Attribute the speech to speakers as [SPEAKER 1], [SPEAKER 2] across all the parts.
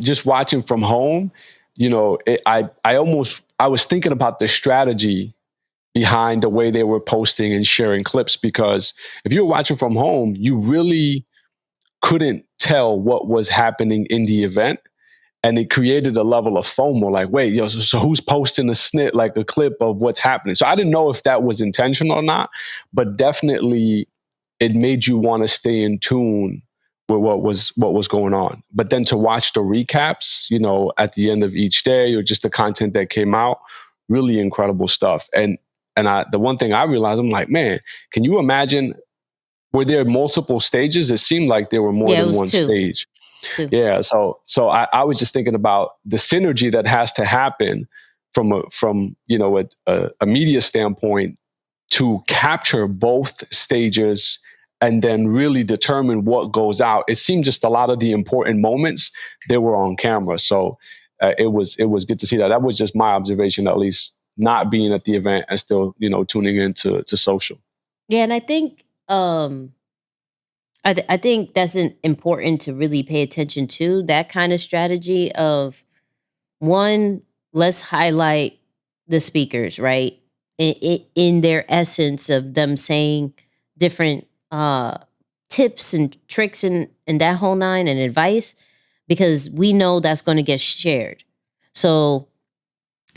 [SPEAKER 1] just watching from home, I was thinking about the strategy behind the way they were posting and sharing clips, because if you were watching from home, you really couldn't tell what was happening in the event. And it created a level of FOMO, like, wait, so who's posting a snit, like a clip of what's happening? So I didn't know if that was intentional or not, but definitely it made you want to stay in tune with what was going on. But then to watch the recaps, at the end of each day, or just the content that came out, really incredible stuff. And the one thing I realized, I'm like, man, can you imagine? Were there multiple stages? It seemed like there were more than one stage. Yeah. So I was just thinking about the synergy that has to happen from a media standpoint to capture both stages and then really determine what goes out. It seemed just a lot of the important moments, they were on camera. So it was good to see that. That was just my observation, at least, not being at the event and still, tuning into social.
[SPEAKER 2] Yeah. And I think, I think that's important to really pay attention to, that kind of strategy of, one, let's highlight the speakers, right? In their essence of them saying different tips and tricks and that whole nine, and advice, because we know that's going to get shared. So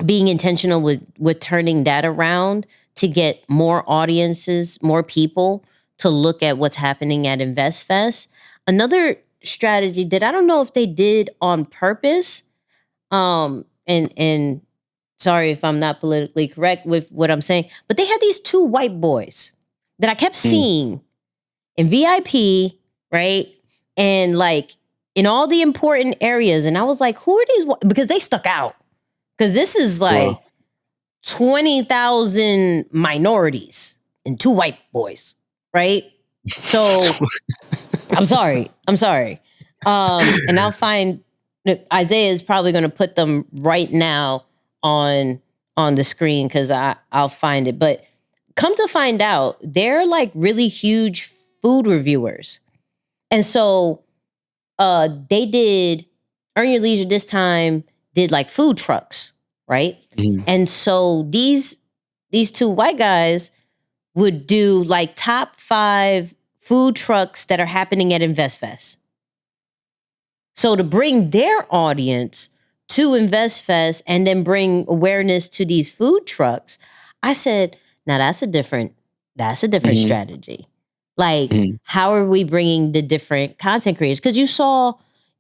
[SPEAKER 2] being intentional with turning that around to get more audiences, more people to look at what's happening at InvestFest. Another strategy that I don't know if they did on purpose, and sorry if I'm not politically correct with what I'm saying, but they had these two white boys that I kept seeing in VIP, right? And like in all the important areas. And I was like, who are these? Because they stuck out. Because this is like 20,000 minorities and two white boys, right? So I'm sorry. And I'll find, Isaiah is probably going to put them right now on the screen because I'll find it. But come to find out, they're like really huge food reviewers. And so they did Earn Your Leisure this time, did like food trucks, right? Mm-hmm. And so these two white guys would do like top 5 food trucks that are happening at InvestFest. So to bring their audience to InvestFest and then bring awareness to these food trucks, I said, now that's a different strategy. Like, how are we bringing the different content creators? Because you saw,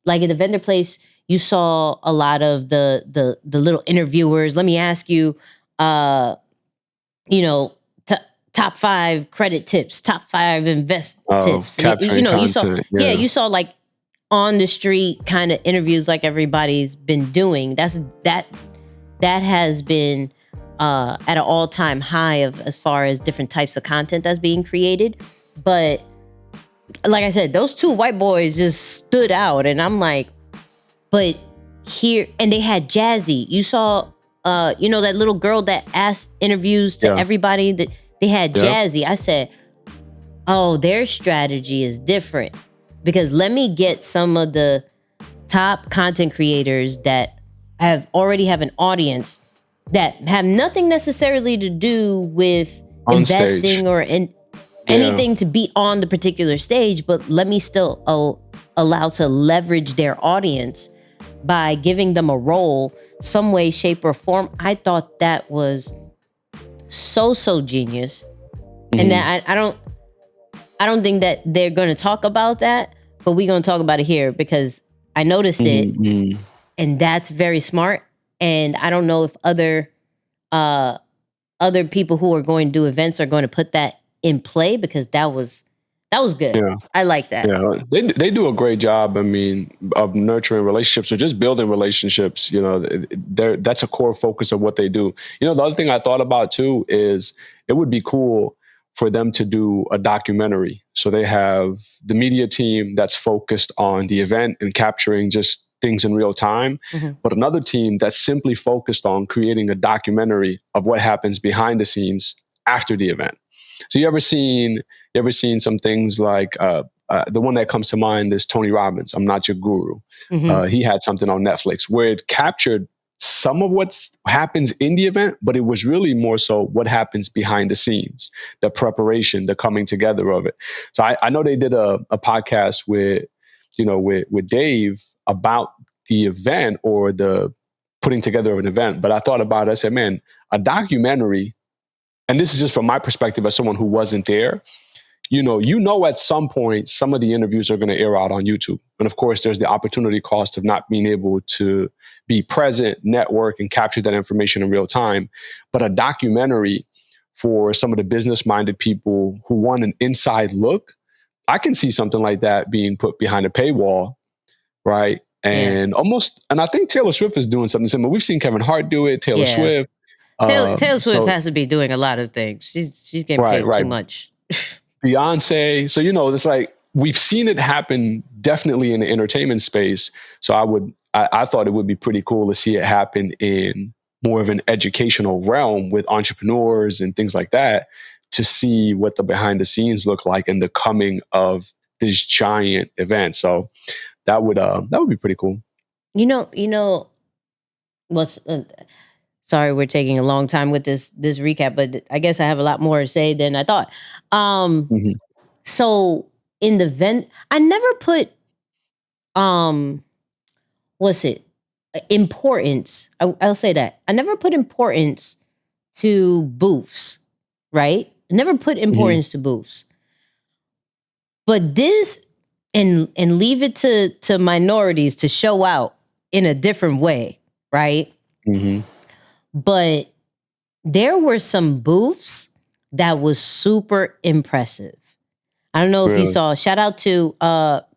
[SPEAKER 2] like in the vendor place, you saw a lot of the little interviewers. Let me ask you, top 5 credit tips, top 5 invest tips. You saw, you saw like on the street kind of interviews like everybody's been doing. That has been at an all-time high of as far as different types of content that's being created. But like I said, those two white boys just stood out, and I'm like, but here, and they had Jazzy. You saw, that little girl that asked interviews to everybody, that they had Jazzy. I said, oh, their strategy is different, because let me get some of the top content creators that already have an audience that have nothing necessarily to do with on investing stage. Or anything to be on the particular stage, but let me still allow to leverage their audience by giving them a role, some way, shape, or form. I thought that was so genius. And that I don't think that they're going to talk about that, but we're going to talk about it here because I noticed it, and that's very smart. And I don't know if other people who are going to do events are going to put that in play, because that was good. Yeah. I like that.
[SPEAKER 1] Yeah, they do a great job. I mean, of nurturing relationships or just building relationships. That's a core focus of what they do. The other thing I thought about too is it would be cool for them to do a documentary. So they have the media team that's focused on the event and capturing just things in real time, but another team that's simply focused on creating a documentary of what happens behind the scenes after the event. So you ever seen some things like the one that comes to mind is Tony Robbins. I'm Not Your Guru. He had something on Netflix where it captured some of what happens in the event, but it was really more so what happens behind the scenes, the preparation, the coming together of it. So I know they did a podcast with Dave about the event or the putting together of an event. But I thought about it. I said, man, a documentary, and this is just from my perspective as someone who wasn't there, at some point, some of the interviews are going to air out on YouTube. And of course, there's the opportunity cost of not being able to be present, network, and capture that information in real time. But a documentary for some of the business-minded people who want an inside look, I can see something like that being put behind a paywall, right? And I think Taylor Swift is doing something similar. We've seen Kevin Hart do it, Taylor Swift.
[SPEAKER 2] Taylor Swift has to be doing a lot of things. She's getting paid too much.
[SPEAKER 1] Beyonce. So, it's like we've seen it happen definitely in the entertainment space. So I thought it would be pretty cool to see it happen in more of an educational realm with entrepreneurs and things like that, to see what the behind the scenes look like and the coming of this giant event. So that would be pretty cool.
[SPEAKER 2] What's sorry, we're taking a long time with this recap, but I guess I have a lot more to say than I thought. So in the event, I never put importance. I'll say that. I never put importance to booths, right? I never put importance to booths. But this, and leave it to minorities to show out in a different way, right? But there were some booths that was super impressive. I don't know if you saw, shout out to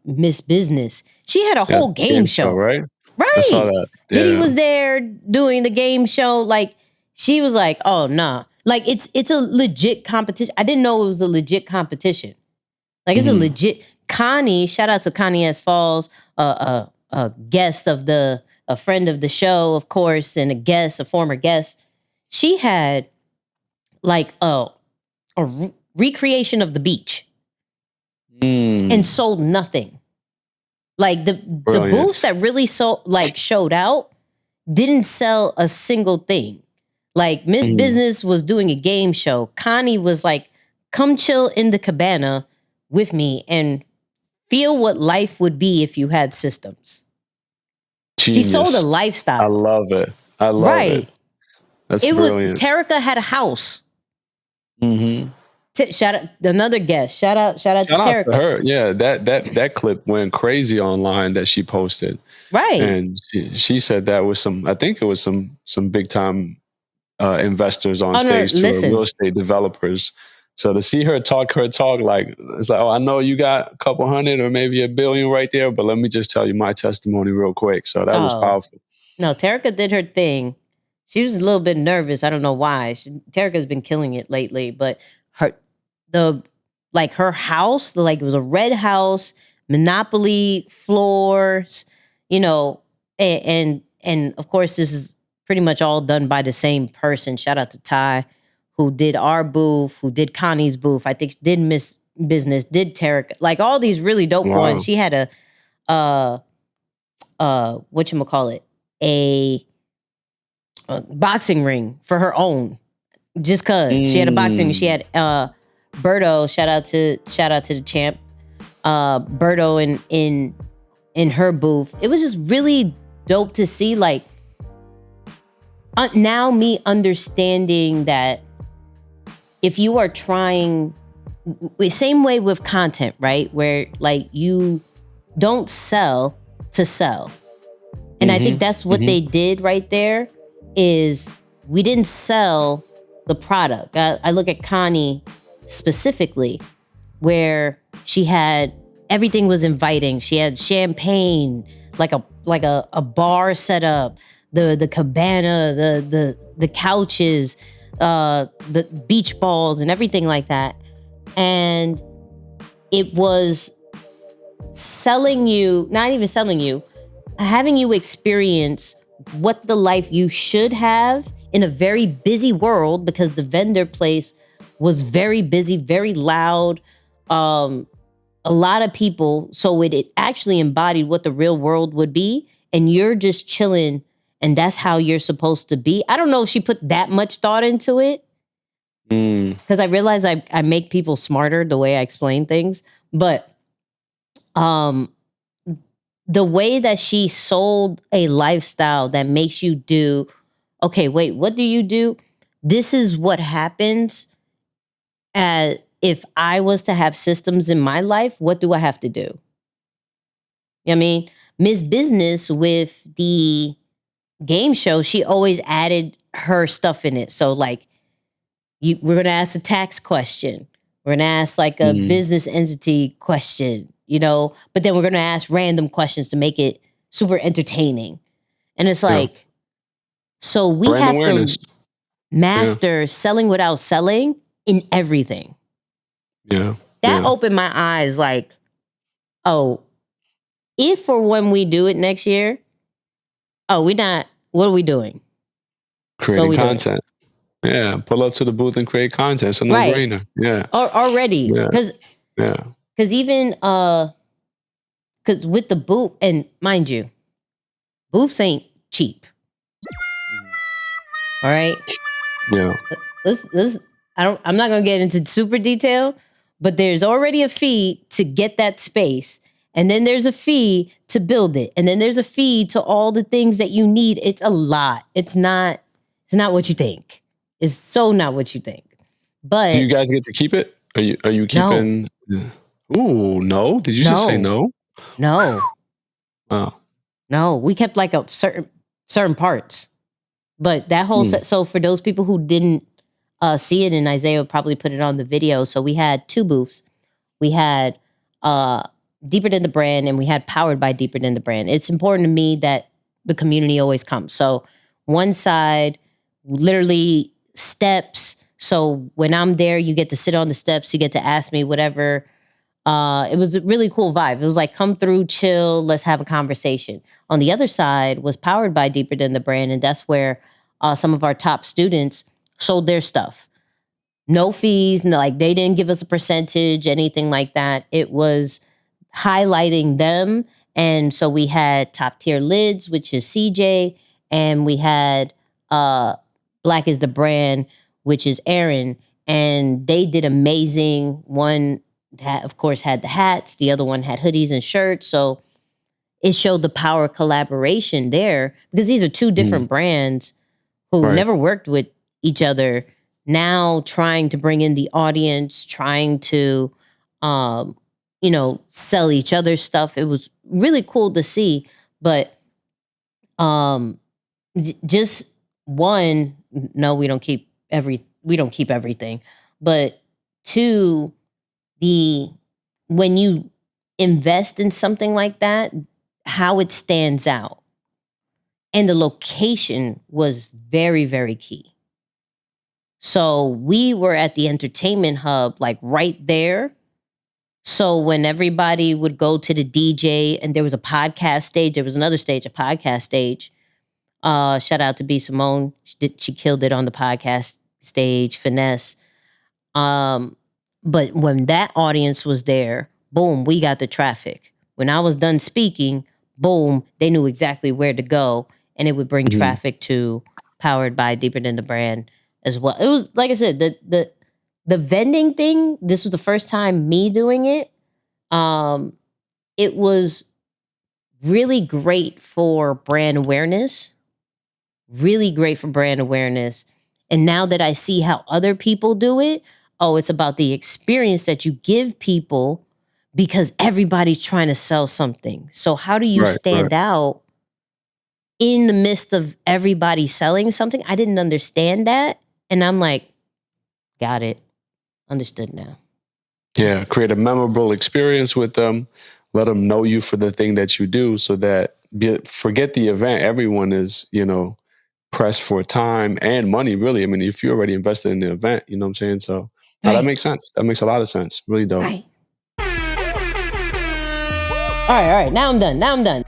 [SPEAKER 2] Miss Business. She had a whole game show.
[SPEAKER 1] Right?
[SPEAKER 2] Right.
[SPEAKER 1] I saw that.
[SPEAKER 2] Diddy was there doing the game show. Like, she was like, oh, nah. Like, it's a legit competition. I didn't know it was a legit competition. Like, it's a legit. Connie, shout out to Connie S. Falls, a guest of a friend of the show, of course, and a former guest. She had like a recreation of the beach and sold nothing. Like the booths that really showed out didn't sell a single thing. Like Miss Business was doing a game show. Connie was like, come chill in the cabana with me and feel what life would be if you had systems. Genius. She sold a lifestyle.
[SPEAKER 1] I love it. I love it. That's brilliant.
[SPEAKER 2] Terica had a house. Shout out another guest. Shout out to Terica.
[SPEAKER 1] To her. Yeah, that clip went crazy online that she posted.
[SPEAKER 2] Right.
[SPEAKER 1] And she said that was I think it was some big time investors on stage too, real estate developers. So to see her talk like, it's like, oh, I know you got a couple hundred or maybe $1 billion right there, but let me just tell you my testimony real quick. So that was powerful. No,
[SPEAKER 2] Terica did her thing. She was a little bit nervous. I don't know why. Terica's been killing it lately, but her house, it was a red house, Monopoly floors, and of course this is pretty much all done by the same person. Shout out to Ty, who did our booth, who did Connie's booth, I think did Miss Business, did Terica, like all these really dope ones. She had a boxing ring for her own, just cause she had a boxing. She had Berto. Shout out to the champ, Berto in her booth. It was just really dope to see. Like now, me understanding that if you are trying, same way with content, right? Where like you don't sell to sell. And I think that's what they did right there is we didn't sell the product. I look at Connie specifically where she had, everything was inviting. She had champagne, like a bar set up, the cabana, the couches, the beach balls and everything like that. And it was selling you, not even selling you, having you experience what the life you should have in a very busy world, because the vendor place was very busy, very loud. a lot of people, so it actually embodied what the real world would be, and you're just chilling, and that's how you're supposed to be. I don't know if she put that much thought into it, because I realize I make people smarter the way I explain things, but the way that she sold a lifestyle that makes you do, okay, wait, what do you do? This is what happens if I was to have systems in my life, what do I have to do? You know what I mean? Miss Business with the game show, she always added her stuff in it. So like, we're going to ask a tax question. We're going to ask like a business entity question, you know, but then we're going to ask random questions to make it super entertaining. And it's like, so we brand have awareness. To master selling without selling in everything.
[SPEAKER 1] Yeah.
[SPEAKER 2] That opened my eyes like, oh, if or when we do it next year, what are we doing?
[SPEAKER 1] Creating content. Yeah. Pull up to the booth and create content. It's a no-brainer. Yeah.
[SPEAKER 2] Already. Because even, because with the booth, and mind you, booths ain't cheap. All right.
[SPEAKER 1] Yeah.
[SPEAKER 2] I'm not going to get into super detail, but there's already a fee to get that space. And then there's a fee to build it. And then there's a fee to all the things that you need. It's a lot. It's not what you think. It's so not what you think. But
[SPEAKER 1] do you guys get to keep it? Are you keeping? No. Ooh, no. Did you just say no?
[SPEAKER 2] No.
[SPEAKER 1] Oh.
[SPEAKER 2] No, we kept like a certain parts. But that whole set, so for those people who didn't see it, and Isaiah probably put it on the video. So we had 2 booths. We had Deeper Than the Brand, and we had Powered by Deeper Than the Brand. It's important to me that the community always comes. So one side, literally steps. So when I'm there, you get to sit on the steps. You get to ask me whatever. It was a really cool vibe. It was like, come through, chill, let's have a conversation. On the other side was Powered by Deeper Than the Brand, and that's where some of our top students sold their stuff. No fees, like they didn't give us a percentage, anything like that. It was highlighting them. And so we had Top Tier Lids, which is CJ, and we had Black is the Brand, which is Aaron, and they did amazing. One, of course, had the hats. The other one had hoodies and shirts. So it showed the power of collaboration there, because these are 2 different brands who never worked with each other, now trying to bring in the audience, trying to, sell each other's stuff. It was really cool to see. But just one, no, we don't keep everything. But 2, when you invest in something like that, how it stands out. And the location was very, very key. So we were at the entertainment hub, like right there. So when everybody would go to the DJ, and there was a podcast stage, there was another stage, a podcast stage. Shout out to B. Simone. She killed it on the podcast stage, Finesse. But when that audience was there, boom, we got the traffic. When I was done speaking, boom, they knew exactly where to go, and it would bring traffic to Powered by Deeper Than the Brand as well. It was, like I said, the vending thing, this was the first time me doing it. It was really great for brand awareness. Really great for brand awareness. And now that I see how other people do it, it's about the experience that you give people, because everybody's trying to sell something. So how do you stand out in the midst of everybody selling something? I didn't understand that. And I'm like, got it. Understood now.
[SPEAKER 1] Yeah. Create a memorable experience with them. Let them know you for the thing that you do, so that forget the event. Everyone is, pressed for time and money, really. I mean, if you're already invested in the event, you know what I'm saying? So that makes sense. That makes a lot of sense. Really dope.
[SPEAKER 2] All right. Now I'm done.